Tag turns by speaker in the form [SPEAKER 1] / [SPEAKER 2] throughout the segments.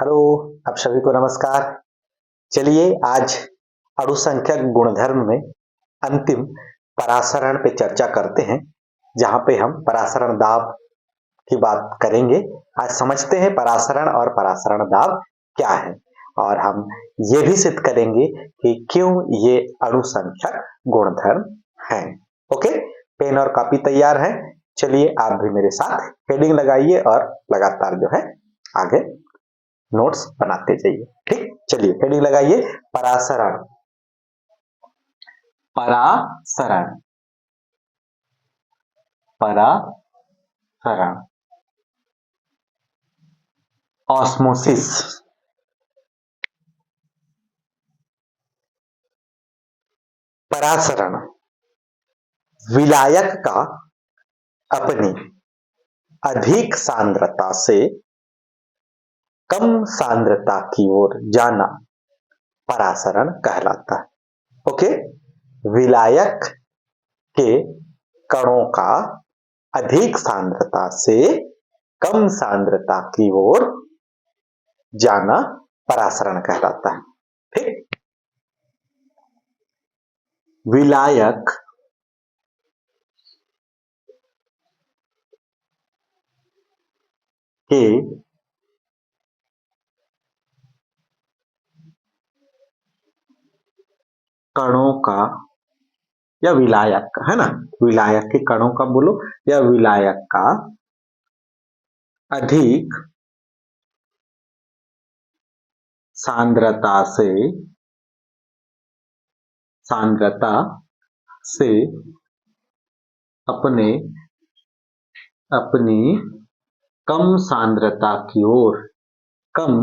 [SPEAKER 1] Hello, आप सभी को नमस्कार। चलिए आज अणुसंख्यक गुणधर्म में अंतिम परासरण पे चर्चा करते हैं, जहां पे हम परासरण दाब की बात करेंगे। आज समझते हैं परासरण और परासरण दाब क्या है, और हम ये भी सिद्ध करेंगे कि क्यों ये अणुसंख्यक गुणधर्म हैं। ओके, पेन और कॉपी तैयार है? चलिए आप भी मेरे साथ हेडिंग लगाइए और लगातार जो है आगे नोट्स बनाते जाइए। ठीक, चलिए हेडिंग लगाइए। परासरण। परासरण। परासरण। ऑस्मोसिस। परासरण विलायक का अपनी अधिक सांद्रता से कम सांद्रता की ओर जाना परासरण कहलाता है। ओके, विलायक के कणों का अधिक सांद्रता से कम सांद्रता की ओर जाना परासरण कहलाता है। ठीक, विलायक के कणों का, या विलायक का, है ना, विलायक के कणों का बोलो, या विलायक का अधिक सांद्रता से अपने अपनी कम सांद्रता की ओर, कम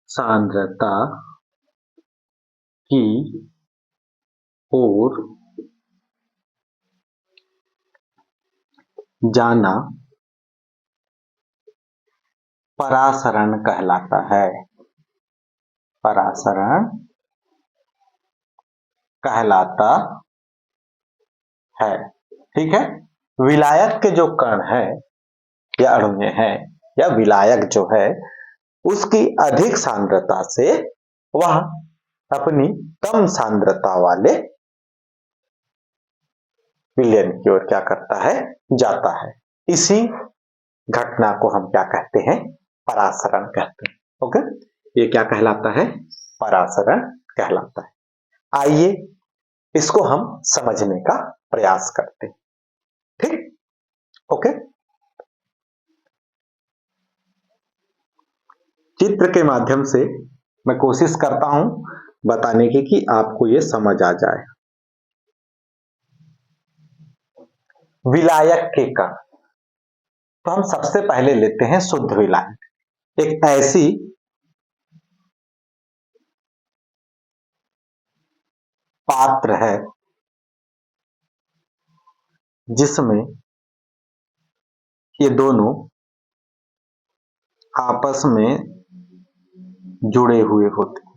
[SPEAKER 1] सांद्रता की ओर जाना परासरण कहलाता है। परासरण कहलाता है। ठीक है, विलायक के जो कण है या अणु है, या विलायक जो है, उसकी अधिक सांद्रता से वह अपनी कम सांद्रता वाले विलयन की ओर क्या करता है, जाता है। इसी घटना को हम क्या कहते हैं, परासरण कहते हैं। ओके, ये क्या कहलाता है, परासरण कहलाता है। आइए इसको हम समझने का प्रयास करते हैं। ठीक, ओके, चित्र के माध्यम से मैं कोशिश करता हूं बताने की कि आपको ये समझ आ जाए। विलायक के कण, तो हम सबसे पहले लेते हैं शुद्ध विलायक। एक ऐसी पात्र है जिसमें ये दोनों आपस में जुड़े हुए होते हैं।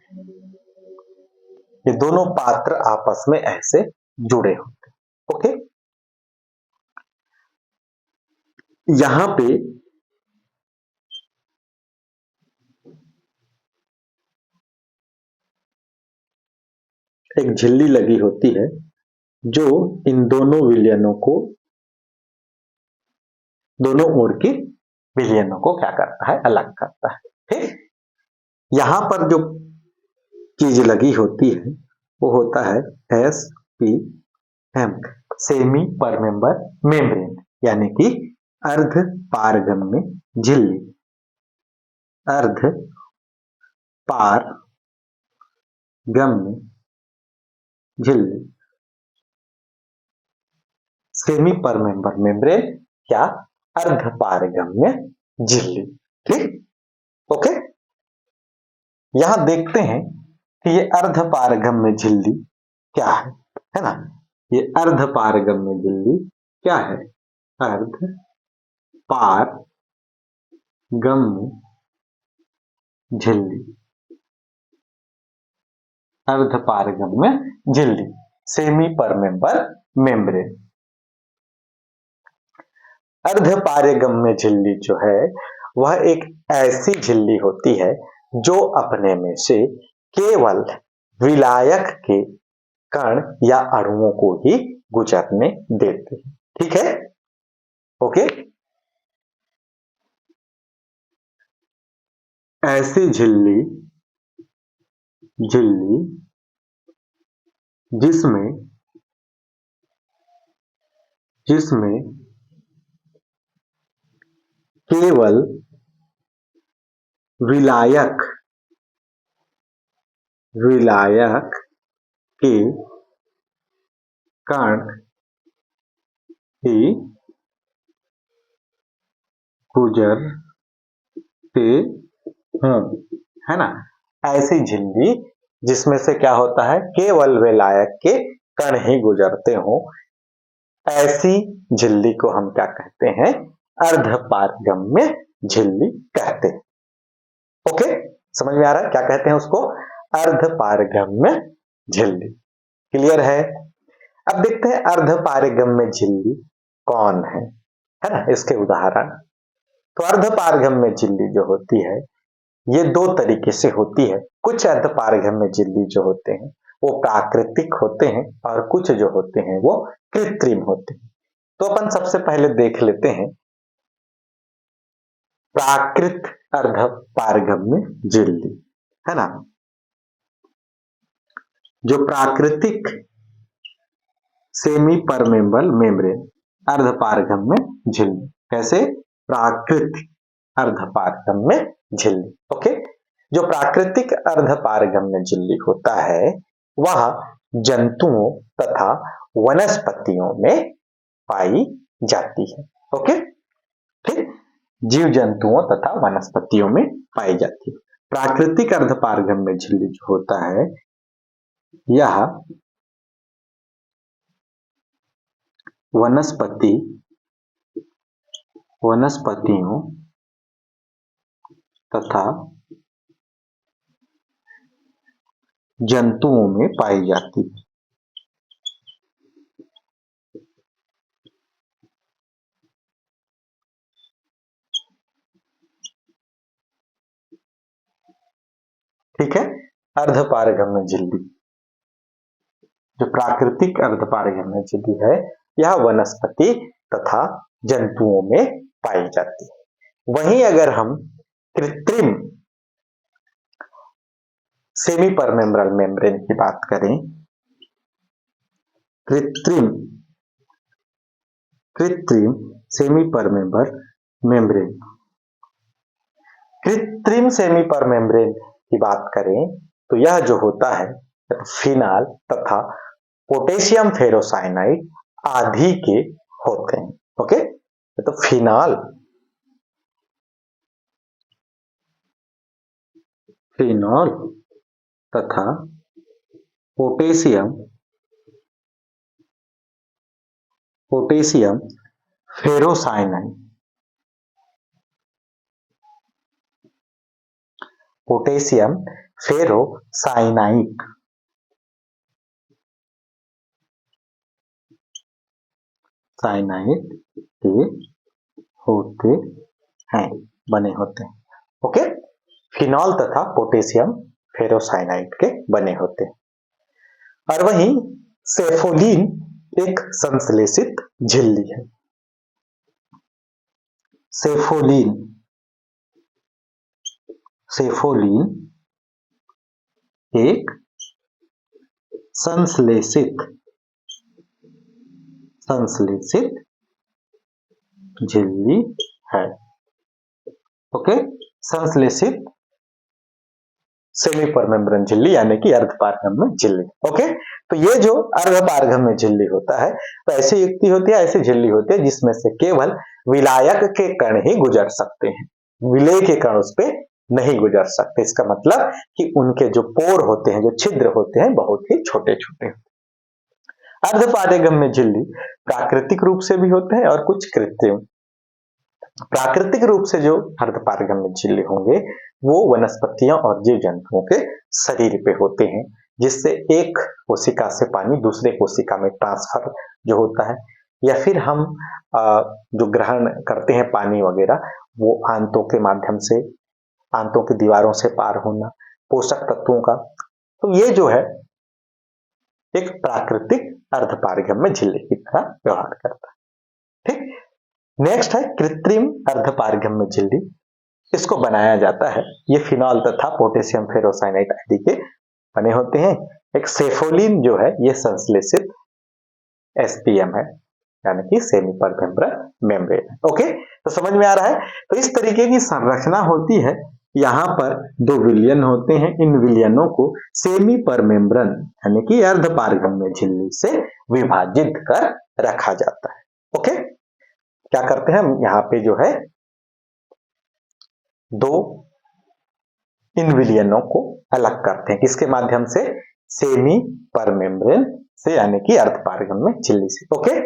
[SPEAKER 1] ये दोनों पात्र आपस में ऐसे जुड़े होते हैं। ओके, यहां पे एक झिल्ली लगी होती है जो इन दोनों विलयनों को, दोनों ओर की विलयनों को क्या करता है, अलग करता है। ठीक, यहां पर जो चीज लगी होती है वो होता है SPM, सेमी परमेंबर मेम्ब्रेन, यानी कि अर्ध पारगम्य झिल्ली। अर्ध पारगम्य झिल्ली, सेमी परमेंबर मेम्ब्रेन या अर्ध पारगम्य झिल्ली। ठीक, ओके, यहां देखते हैं कि ये अर्ध पारगम्य झिल्ली क्या है ना। ये अर्ध पारगम्य झिल्ली क्या है, अर्ध पारगम्य झिल्ली, अर्ध पारगम्य झिल्ली, सेमी परमेंबर मेम्ब्रेन। अर्ध पारगम्य झिल्ली जो है वह एक ऐसी झिल्ली होती है जो अपने में से केवल विलायक के कण या अणुओं को ही गुजरने देती है। ठीक है, ओके। ऐसी झिल्ली जिसमें केवल विलायक के कण ही गुजरते हों, है ना। ऐसी झिल्ली जिसमें से क्या होता है, केवल विलायक के कण ही गुजरते हों, ऐसी झिल्ली को हम क्या कहते हैं, अर्धपारगम्य झिल्ली कहते हैं। ओके, समझ में आ रहा है क्या कहते हैं उसको, अर्धपारगम्य झिल्ली। क्लियर है। अब देखते हैं अर्धपारगम्य झिल्ली कौन है ना, इसके उदाहरण। तो अर्धपारगम्य झिल्ली जो होती है ये दो तरीके से होती है। कुछ अर्धपारगम्य झिल्ली जो होते हैं वो प्राकृतिक होते हैं और कुछ जो होते हैं वो कृत्रिम होते हैं। तो अपन सबसे पहले देख लेते हैं प्राकृत अर्धपारगम्य झिल्ली, है ना। जो प्राकृतिक सेमी परमेबल मेम्ब्रेन अर्धपारगम्य झिल्ली, कैसे, प्राकृतिक अर्धपारगम्य झिल्ली। ओके, जो प्राकृतिक अर्धपारगम्य झिल्ली होता है वह जंतुओं तथा वनस्पतियों में पाई जाती है। ओके, ठीक, जीव जंतुओं तथा वनस्पतियों में पाई जाती है। प्राकृतिक अर्धपारगम्य झिल्ली जो होता है यह वनस्पतियों तथा जंतुओं में पाई जाती है। ठीक है, अर्धपारगम्य झिल्ली, जो प्राकृतिक अर्धपारगम्य झिल्ली है यह वनस्पति तथा जंतुओं में पाई जाती है। वहीं अगर हम कृत्रिम सेमी परमेम्ब्रल मेम्ब्रेन की बात करें, कृत्रिम सेमी परमेम्ब्रल मेम्ब्रेन, कृत्रिम सेमी परमेम्ब्रेन की बात करें तो यह जो होता है फिनाल तथा पोटेशियम फेरोसाइनाइड आदि के होते हैं। ओके, तो फिनाल तथा पोटेशियम फेरोसाइनाइड के होते हैं, बने होते हैं। ओके, फिनॉल तथा पोटेशियम फेरोसाइनाइड के बने होते हैं। और वहीं सेफोलिन एक संश्लेषित झिल्ली है। सेफोलिन एक संश्लेषित झिल्ली है। ओके, संश्लेषित सेमी परमेम्ब्रेन झिल्ली यानी कि अर्धपारगम्य झिल्ली। ओके, तो ये जो अर्धपारगम्य झिल्ली होता है तो ऐसी युक्ति होती है, ऐसी झिल्ली होती है जिसमें से केवल विलायक के कण ही गुजर सकते हैं, विलेय के कण उस पे नहीं गुजर सकते। इसका मतलब कि उनके जो पोर होते हैं, जो छिद्र होते हैं, बहुत ही छोटे छोटे। अर्धपारगम्य झिल्ली प्राकृतिक रूप से भी होते हैं और कुछ कृत्रिम। प्राकृतिक रूप से जो अर्धपारगम्य झिल्ली होंगे वो वनस्पतियों और जीव जंतुओं के शरीर पे होते हैं, जिससे एक कोशिका से पानी दूसरे कोशिका में ट्रांसफर जो होता है, या फिर हम जो ग्रहण करते हैं पानी वगैरह, वो आंतों के माध्यम से, आंतों की दीवारों से पार होना, पोषक तत्वों का, तो ये जो है एक प्राकृतिक अर्धपारगम्य झिल्ली की तरह व्यवहार करता है। ठीक, नेक्स्ट है कृत्रिम अर्धपारगम्य झिल्ली। इसको बनाया जाता है, ये फिनॉल तथा पोटेशियम फेरोसाइनाइड आदि के बने होते हैं। एक सेफोलिन जो है ये संश्लेषित एसपीएम है, यानी कि सेमी परमेम्ब्रेन मेम्ब्रेन है। ओके, तो समझ में आ रहा है। तो इस तरीके की संरचना होती है। यहाँ पर दो विलयन होते हैं, इन विलयनों को सेमी परमेम्ब्रेन यानी कि अर्धपारगम्य झिल्ली से विभाजित कर रखा जाता है। ओके, क्या करते हैं हम यहाँ पे जो है दो इन विलयनों को अलग करते हैं, किसके माध्यम से? सेमी परमेम्ब्रेन से, यानी कि अर्धपारगम्य झिल्ली से। ओके,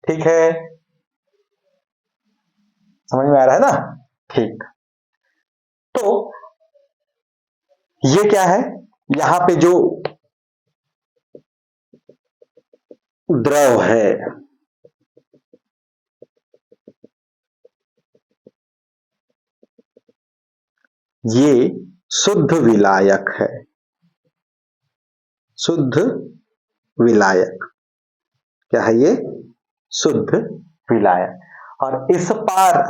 [SPEAKER 1] ठीक है, समझ में आ रहा है ना? ठीक, तो ये क्या है, यहां पे जो द्रव है ये शुद्ध विलायक है, शुद्ध विलायक। क्या है ये? शुद्ध विलायक। और इस पार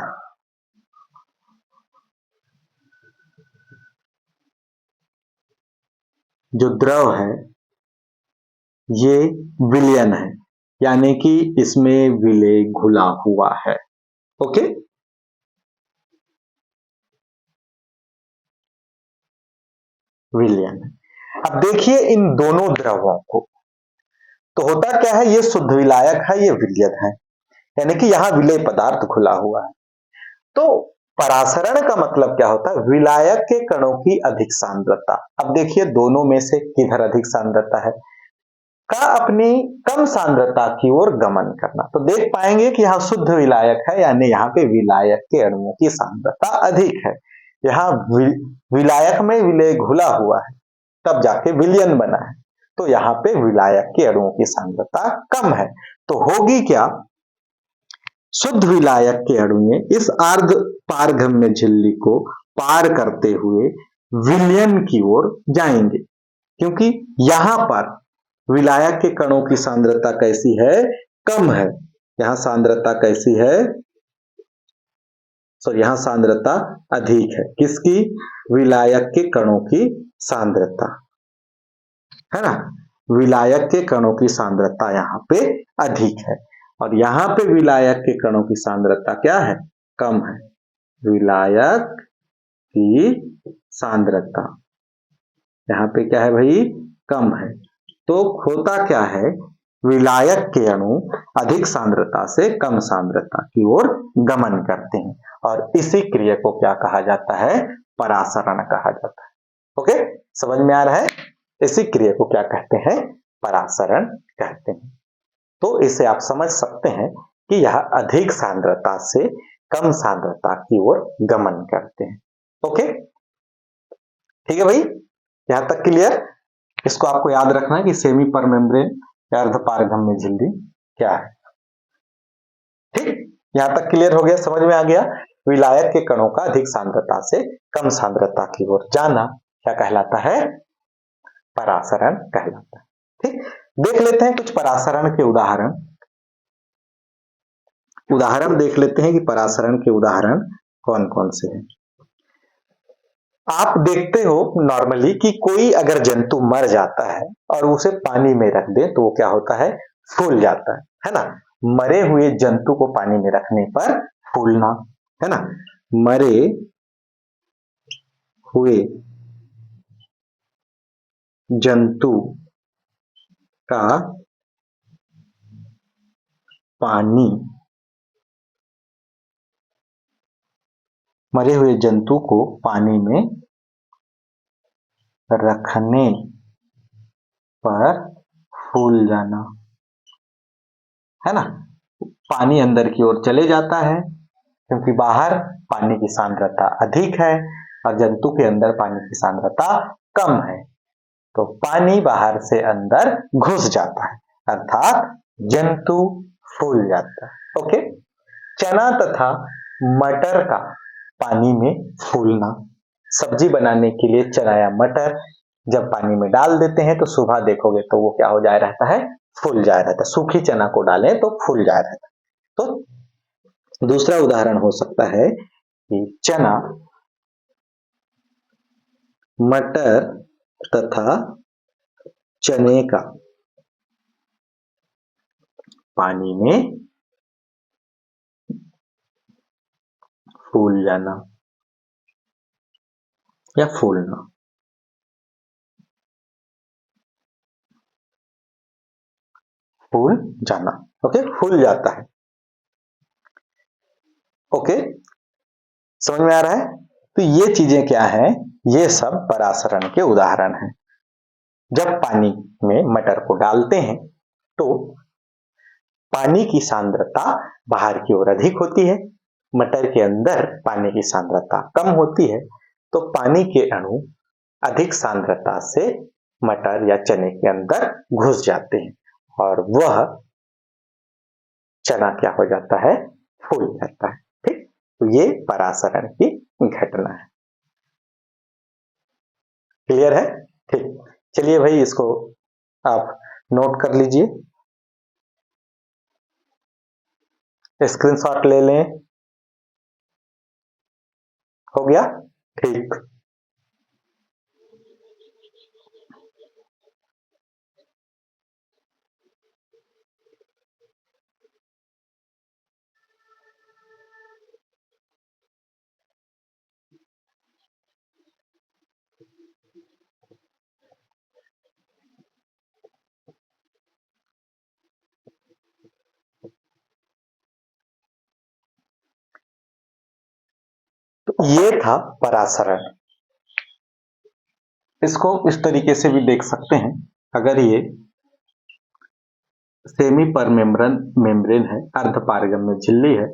[SPEAKER 1] जो द्रव है ये विलयन है, यानी कि इसमें विलेय घुला हुआ है। ओके, विलयन। अब देखिए इन दोनों द्रवों को, तो होता क्या है, ये शुद्ध विलायक है, ये विलयन है, यानी कि यहां विलेय पदार्थ घुला हुआ है। तो परासरण का मतलब क्या होता है? विलायक के कणों की अधिक सांद्रता। अब देखिए दोनों में से किधर अधिक सांद्रता है, का अपनी कम सांद्रता की ओर गमन करना। तो देख पाएंगे कि यहाँ शुद्ध विलायक है, यानी यहाँ पे विलायक के अणुओं की सांद्रता अधिक है। यहाँ विलायक में विलेय घुला हुआ है, तब जाके विलयन बना है, तो यहाँ पे विलायक के अणुओं की सांद्रता कम है। तो होगी क्या, शुद्ध विलायक के अणु इस अर्ध पारगम्य झिल्ली को पार करते हुए विलयन की ओर जाएंगे, क्योंकि यहां पर विलायक के कणों की सांद्रता कैसी है? कम है। यहां सांद्रता कैसी है? यहां सांद्रता अधिक है। किसकी? विलायक के कणों की सांद्रता, है ना? विलायक के कणों की सांद्रता यहाँ पे अधिक है, और यहां पे विलायक के कणों की सांद्रता क्या है? कम है। विलायक की सांद्रता यहाँ पे क्या है भाई? कम है। तो होता क्या है, विलायक के अणु अधिक सांद्रता से कम सांद्रता की ओर गमन करते हैं, और इसी क्रिया को क्या कहा जाता है? परासरण कहा जाता है। ओके, समझ में आ रहा है? इसी क्रिया को क्या कहते हैं? परासरण कहते हैं। तो इसे आप समझ सकते हैं कि यह अधिक सांद्रता से कम सांद्रता की ओर गमन करते हैं। ओके, ठीक है भाई, यहां तक क्लियर? इसको आपको याद रखना है कि सेमी परमेम्ब्रेन या अर्धपारगम्य झिल्ली क्या है। ठीक, यहां तक क्लियर हो गया, समझ में आ गया? विलायक के कणों का अधिक सांद्रता से कम सांद्रता की ओर जाना क्या कहलाता है? परासरण कहलाता है। ठीक, देख लेते हैं कुछ परासरण के उदाहरण। देख लेते हैं कि परासरण के उदाहरण कौन कौन से हैं। आप देखते हो नॉर्मली कि कोई अगर जंतु मर जाता है और उसे पानी में रख दे तो वो क्या होता है? फूल जाता है ना? मरे हुए जंतु को पानी में रखने पर फूलना, है ना? मरे हुए जंतु का पानी, मरे हुए जंतु को पानी में रखने पर फूल जाना, है ना? पानी अंदर की ओर चले जाता है, क्योंकि बाहर पानी की सांद्रता अधिक है और जंतु के अंदर पानी की सांद्रता कम है, तो पानी बाहर से अंदर घुस जाता है, अर्थात जंतु फूल जाता है। ओके, चना तथा मटर का पानी में फूलना। सब्जी बनाने के लिए चना या मटर जब पानी में डाल देते हैं तो सुबह देखोगे तो वो क्या हो जाया रहता है, फूल जाया रहता है। सूखी चना को डालें तो फूल जाया रहता है। तो दूसरा उदाहरण हो सकता है कि चना, मटर तथा चने का पानी में फूल जाना या फूलना। फूल जाना, ओके, फूल जाता है। ओके, समझ में आ रहा है? तो ये चीजें क्या है, ये सब परासरण के उदाहरण हैं। जब पानी में मटर को डालते हैं तो पानी की सांद्रता बाहर की ओर अधिक होती है, मटर के अंदर पानी की सांद्रता कम होती है। तो पानी के अणु अधिक सांद्रता से मटर या चने के अंदर घुस जाते हैं और वह चना क्या हो जाता है, फूल जाता है। ठीक, तो ये परासरण की घटना है। क्लियर है? ठीक, चलिए भाई इसको आप नोट कर लीजिए, स्क्रीनशॉट ले लें। हो गया? ठीक, तो ये था परासरण। इसको इस तरीके से भी देख सकते हैं, अगर ये सेमी परमेम्ब्रेन मेम्ब्रेन है, अर्धपारगम्य झिल्ली है,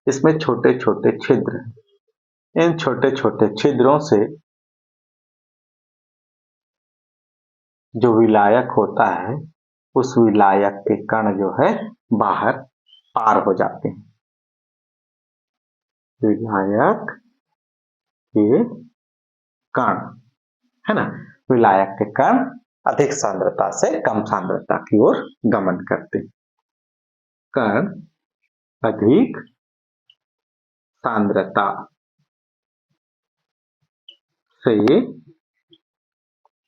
[SPEAKER 1] इसमें छोटे छोटे छिद्र हैं। इन छोटे छोटे छिद्रों से जो विलायक होता है, उस विलायक के कण जो है बाहर पार हो जाते हैं। विलायक के कण, है ना, विलायक के कण अधिक सांद्रता से कम सांद्रता की ओर गमन करते हैं। कण अधिक सांद्रता से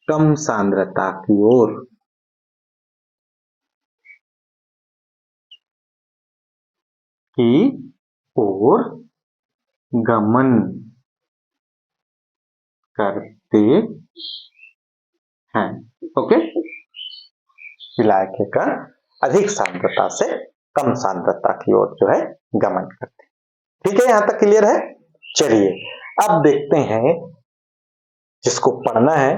[SPEAKER 1] कम सांद्रता की ओर गमन करते हैं। ओके, विलायक के कण अधिक सांद्रता से कम सांद्रता की ओर जो है गमन करते हैं। ठीक है, यहां तक क्लियर है? चलिए अब देखते हैं, जिसको पढ़ना है,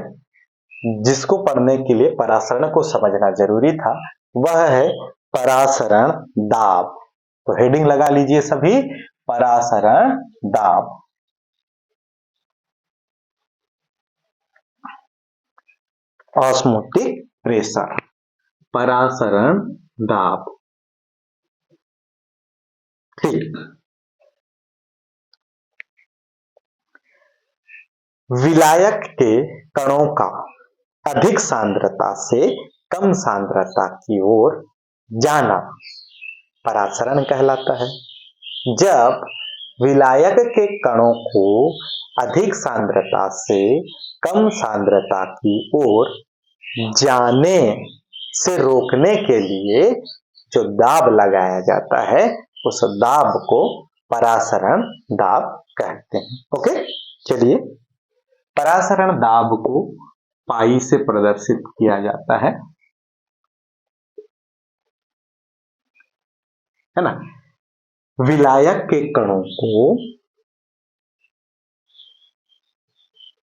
[SPEAKER 1] जिसको पढ़ने के लिए परासरण को समझना जरूरी था, वह है परासरण दाब। तो हेडिंग लगा लीजिए सभी, परासरण दाब। ऑस्मोटिक प्रेशर, परासरण दाब। ठीक, विलायक के कणों का अधिक सांद्रता से कम सांद्रता की ओर जाना परासरण कहलाता है। जब विलायक के कणों को अधिक सांद्रता से कम सांद्रता की ओर जाने से रोकने के लिए जो दाब लगाया जाता है, उस दाब को परासरण दाब कहते हैं। ओके, चलिए परासरण दाब को पाई से प्रदर्शित किया जाता है ना। विलायक के कणों को,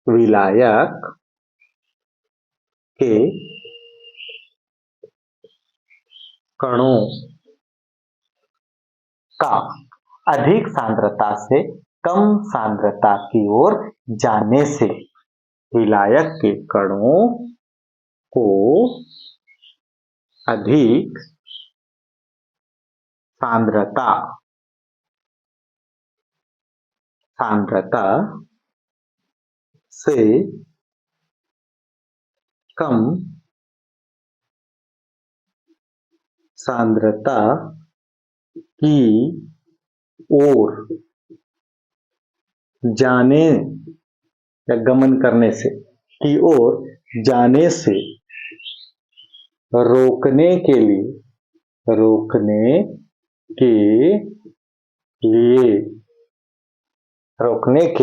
[SPEAKER 1] विलायक के कणों का अधिक सांद्रता से कम सांद्रता की ओर जाने से विलायक के कणों को अधिक सांद्रता सांद्रता से कम सांद्रता की ओर जाने या गमन करने से की ओर जाने से रोकने के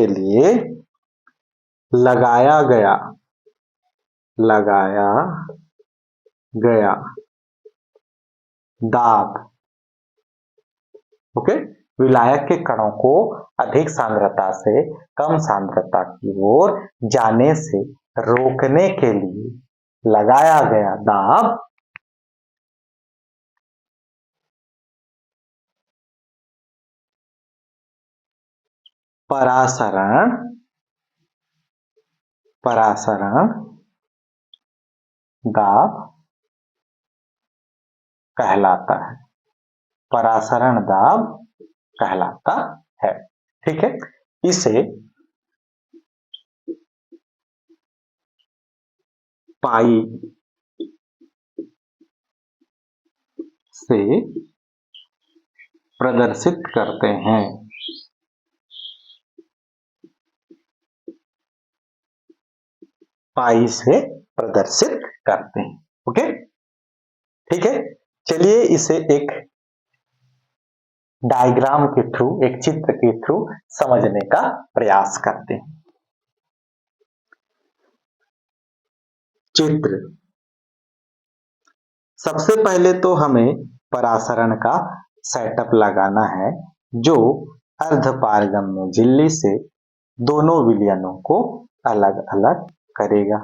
[SPEAKER 1] लिए लगाया गया दाब। ओके, विलायक के कणों को अधिक सांद्रता से कम सांद्रता की ओर जाने से रोकने के लिए लगाया गया दाब परासरण दाब कहलाता है। परासरण दाब कहलाता है। ठीक है, इसे पाई से प्रदर्शित करते हैं। पाई से प्रदर्शित करते हैं। ओके, ठीक है, चलिए इसे एक डायग्राम के थ्रू, एक चित्र के थ्रू समझने का प्रयास करते हैं। चित्र, सबसे पहले तो हमें परासरण का सेटअप लगाना है, जो अर्धपारगम्य झिल्ली से दोनों विलयनों को अलग अलग करेगा।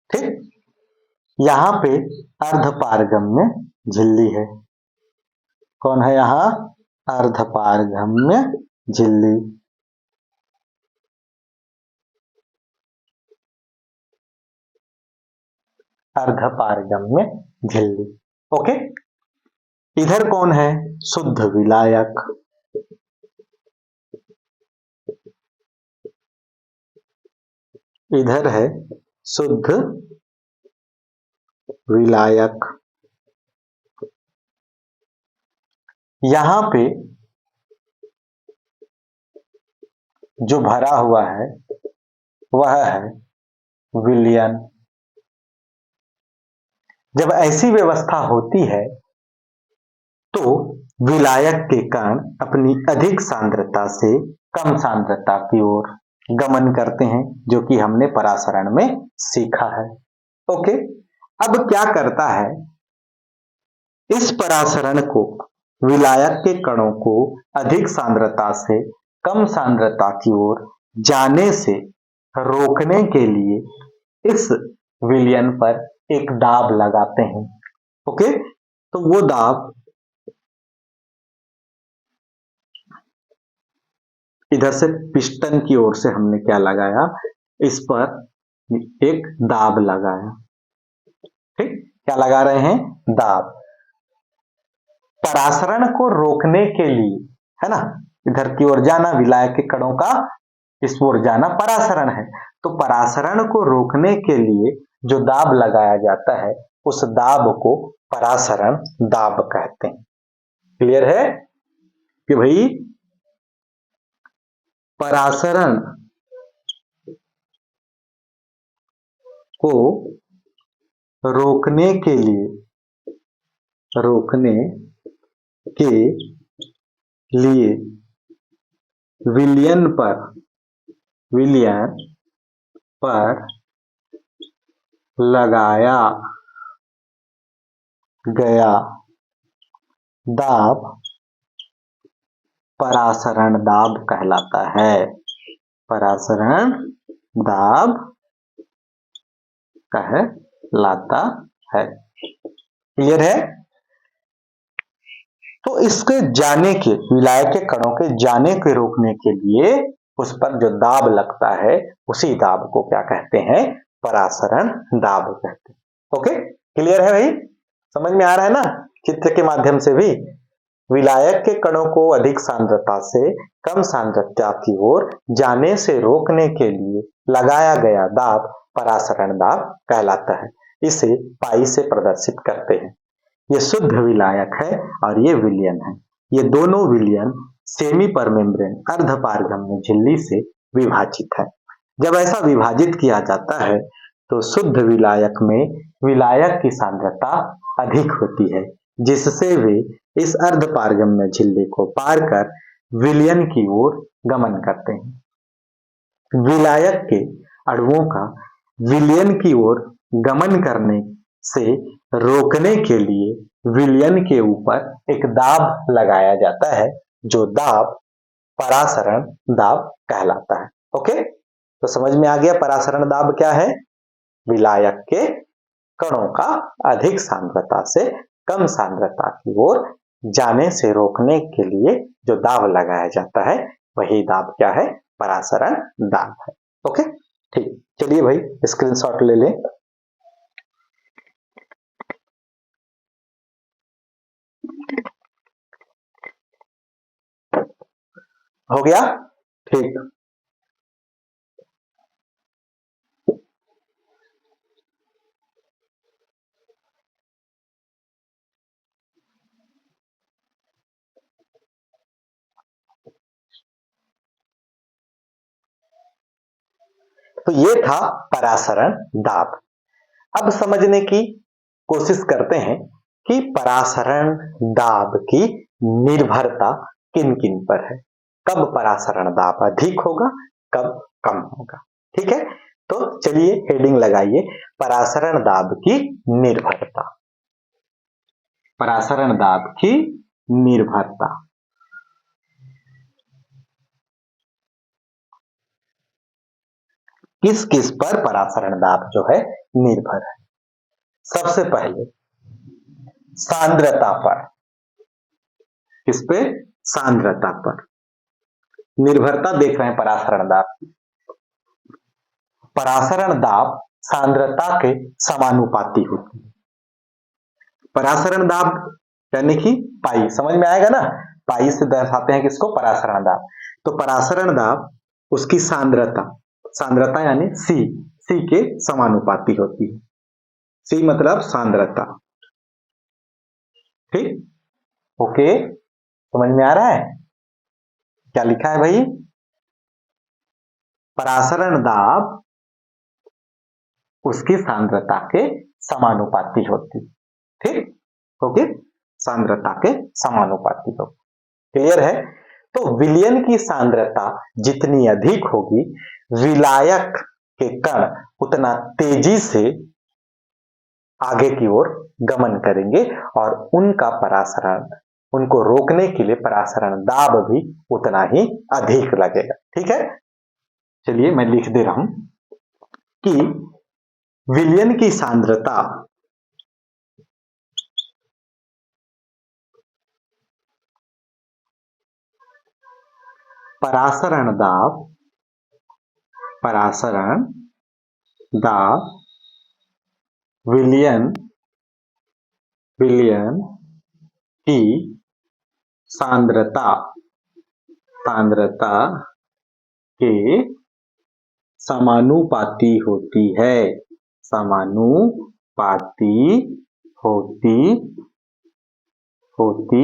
[SPEAKER 1] ठीक, यहां पे अर्धपारगम्य झिल्ली है। कौन है यहां? अर्धपारगम्य झिल्ली। अर्धपारगम्य झिल्ली। ओके, इधर कौन है? शुद्ध विलायक। इधर है शुद्ध विलायक। यहां पे जो भरा हुआ है वह है विलयन। जब ऐसी व्यवस्था होती है तो विलायक के कण अपनी अधिक सांद्रता से कम सांद्रता की ओर गमन करते हैं, जो कि हमने परासरण में सीखा है। ओके, अब क्या करता है, इस परासरण को, विलायक के कणों को अधिक सांद्रता से कम सांद्रता की ओर जाने से रोकने के लिए इस विलयन पर एक दाब लगाते हैं। ओके, तो वो दाब इधर से पिस्टन की ओर से हमने क्या लगाया, इस पर एक दाब लगाया। ठीक, क्या लगा रहे हैं? दाब। परासरण को रोकने के लिए, है ना, इधर की ओर जाना विलायक के कणों का, इस ओर जाना परासरण है। तो परासरण को रोकने के लिए जो दाब लगाया जाता है, उस दाब को परासरण दाब कहते हैं। क्लियर है कि भाई परासरण को रोकने के लिए विलयन पर लगाया गया दाब परासरण दाब कहलाता है। परासरण दाब कहलाता है। क्लियर है? तो इसके जाने के, विलायक के कणों के जाने के रोकने के लिए उस पर जो दाब लगता है, उसी दाब को क्या कहते हैं? परासरण दाब कहते हैं। ओके, क्लियर है भाई, समझ में आ रहा है ना चित्र के माध्यम से भी। विलायक के कणों को अधिक सांद्रता से कम सांद्रता की ओर जाने से रोकने के लिए लगाया गया दाब परासरण दाब कहलाता है। इसे पाई से प्रदर्शित करते हैं। ये शुद्ध विलायक है और ये विलयन है। ये दोनों विलयन सेमी परमेम्ब्रेन अर्धपारगम्य झिल्ली से विभाजित है। जब ऐसा विभाजित किया जाता है तो शुद्ध विलायक में विलायक की सांद्रता अधिक होती है, जिससे वे इस अर्धपारगम्य झिल्ली को पार कर विलयन की ओर गमन करते हैं। विलायक के अणुओं का विलयन की ओर गमन करने से रोकने के लिए विलयन के ऊपर एक दाब लगाया जाता है, जो दाब परासरण दाब कहलाता है। ओके, तो समझ में आ गया परासरण दाब क्या है। विलायक के कणों का अधिक सांद्रता से कम सांद्रता की ओर जाने से रोकने के लिए जो दाब लगाया जाता है वही दाब क्या है, परासरण दाब है। ओके, ठीक, चलिए भाई स्क्रीनशॉट ले लें। हो गया, ठीक। तो ये था परासरण दाब। अब समझने की कोशिश करते हैं कि परासरण दाब की निर्भरता किन किन पर है, कब परासरण दाब अधिक होगा, कब कम होगा। ठीक है, तो चलिए हेडिंग लगाइए, परासरण दाब की निर्भरता। परासरण दाब की निर्भरता किस किस पर परासरण दाब जो है निर्भर है। सबसे पहले सांद्रता पर। किस पे, सांद्रता पर निर्भरता देख रहे हैं परासरण दाब की। परासरण दाब सांद्रता के समानुपाती होती है। परासरण दाब यानी कि पाई, समझ में आएगा ना, पाई से दर्शाते हैं किसको, परासरण दाब। तो परासरण दाब उसकी सांद्रता, सांद्रता यानी सी के समानुपाती होती है। सी मतलब सांद्रता। ठीक, ओके, समझ में आ रहा है क्या लिखा है भाई। परासरण दाब उसकी सांद्रता के समानुपाती होती। ठीक, ओके, सांद्रता के समानुपाती हो, क्लियर है। तो विलयन की सांद्रता जितनी अधिक होगी, विलायक के कण उतना तेजी से आगे की ओर गमन करेंगे और उनका परासरण, उनको रोकने के लिए परासरण दाब भी उतना ही अधिक लगेगा। ठीक है, चलिए मैं लिख दे रहा हूं कि विलयन की सांद्रता परासरण दाब, परासरण दाब विलयन, विलयन की सांद्रता, सांद्रता के समानुपाती होती है, समानुपाती होती होती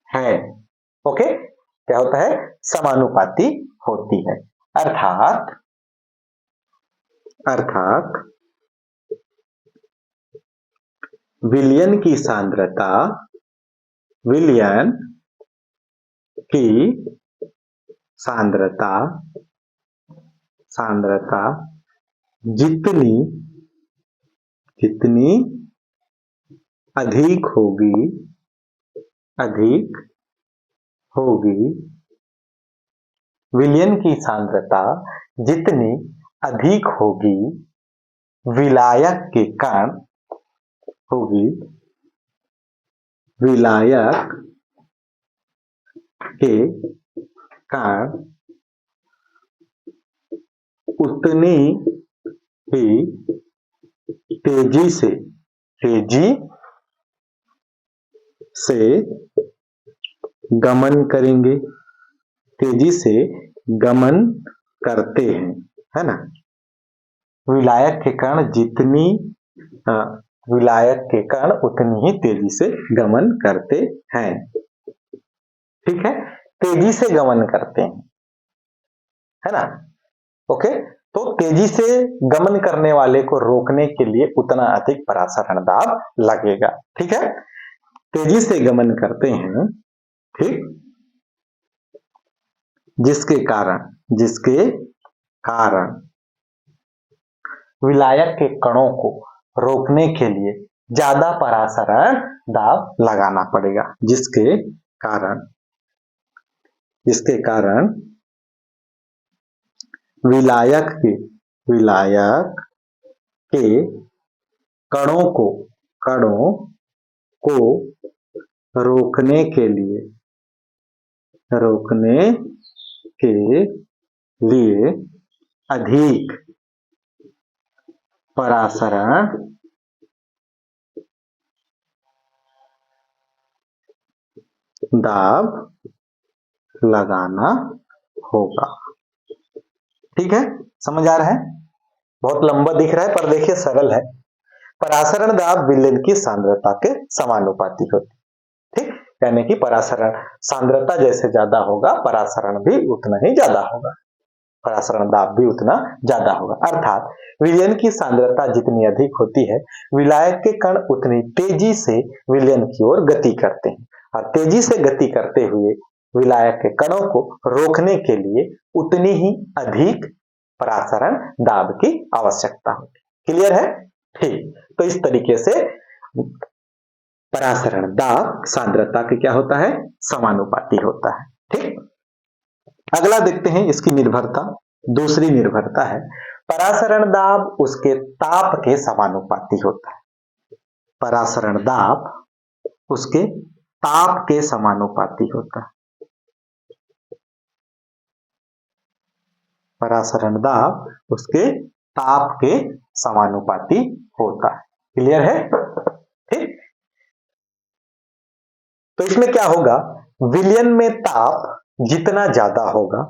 [SPEAKER 1] है। ओके, क्या होता है, समानुपाती होती है। अर्थात अर्थात विलयन की सांद्रता, विलयन की सांद्रता, सांद्रता जितनी जितनी अधिक होगी, अधिक होगी, विलयन की सांद्रता जितनी अधिक होगी, विलायक के कण होगी, विलायक के कण उतनी ही तेजी से गमन करेंगे, तेजी से गमन करते हैं, है ना। विलायक के कण जितनी विलायक के कण उतनी ही तेजी से गमन करते हैं। ठीक है, तेजी से गमन करते हैं, है ना। ओके, तो तेजी से गमन करने वाले को रोकने के लिए उतना अधिक परासरण दाब लगेगा। ठीक है, तेजी से गमन करते हैं, ठीक, जिसके कारण विलायक के कणों को रोकने के लिए ज्यादा परासरण दाब लगाना पड़ेगा, जिसके कारण विलायक के कणों को रोकने के लिए अधिक परासरण दाब लगाना होगा। ठीक है, समझ आ रहा है। बहुत लंबा दिख रहा है पर देखिए सरल है। परासरण दाब विलयन की सांद्रता के समानुपाती होती है। ठीक, यानी कि परासरण सांद्रता जैसे ज्यादा होगा परासरण भी उतना ही ज्यादा होगा, परासरण दाब भी उतना ज्यादा होगा। अर्थात विलयन की सांद्रता जितनी अधिक होती है, विलायक के कण उतनी तेजी से विलयन की ओर गति करते हैं, और तेजी से गति करते हुए विलायक के कणों को रोकने के लिए उतनी ही अधिक परासरण दाब की आवश्यकता होती है। क्लियर है? ठीक, तो इस तरीके से परासरण दाब सांद्रता के क्या होता है, समानुपाती होता है। ठीक, अगला देखते हैं इसकी निर्भरता। दूसरी निर्भरता है परासरण दाब उसके ताप के समानुपाती होता है। परासरण दाब उसके ताप के समानुपाती होता है। परासरण दाब उसके ताप के समानुपाती होता है। क्लियर है? ठीक, तो इसमें क्या होगा, विलयन में ताप जितना ज्यादा होगा,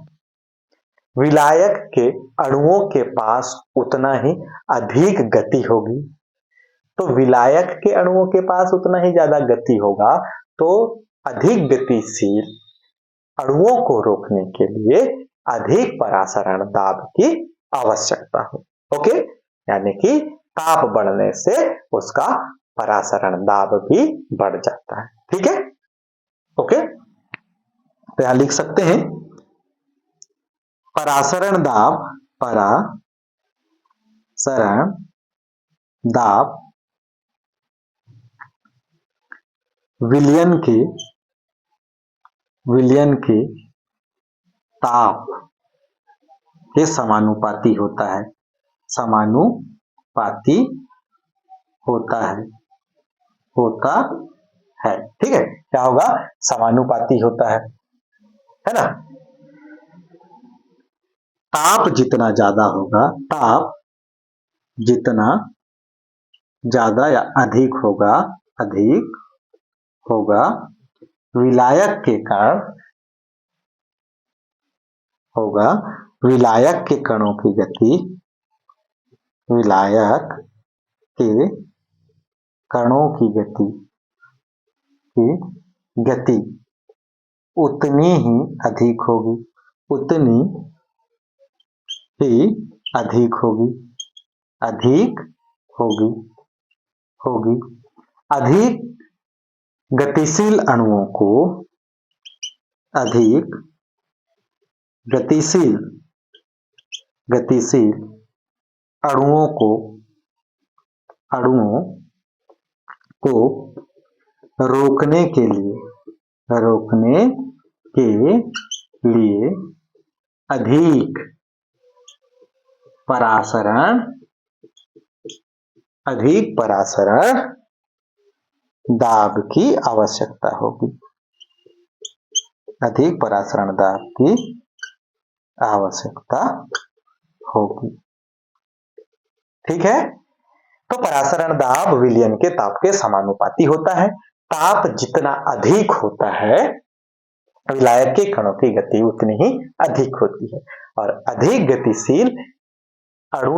[SPEAKER 1] विलायक के अणुओं के पास उतना ही अधिक गति होगी। तो विलायक के अणुओं के पास उतना ही ज्यादा गति होगा, तो अधिक गतिशील अणुओं को रोकने के लिए अधिक परासरण दाब की आवश्यकता हो। ओके, यानी कि ताप बढ़ने से उसका परासरण दाब भी बढ़ जाता है। ठीक है, ओके, तो यहां लिख सकते हैं परासरण दाब विलयन के ताप के समानुपाती होता है। समानुपाती होता है। ठीक है, क्या होगा, समानुपाती होता है ना। ताप जितना ज्यादा होगा, ताप जितना ज्यादा या अधिक होगा, विलायक के कारण होगा, विलायक के कणों की गति, विलायक के कणों की गति उतनी ही अधिक होगी, उतनी ही अधिक होगी, अधिक होगी। अधिक गतिशील अणुओं को, अधिक गतिशील अणुओं को रोकने के लिए अधिक परासरण दाब की आवश्यकता होगी, अधिक परासरण दाब की आवश्यकता होगी। ठीक है, तो परासरण दाब विलयन के ताप के समानुपाती होता है। ताप जितना अधिक होता है विलायक के कणों की गति उतनी ही अधिक होती है और अधिक गतिशील अणु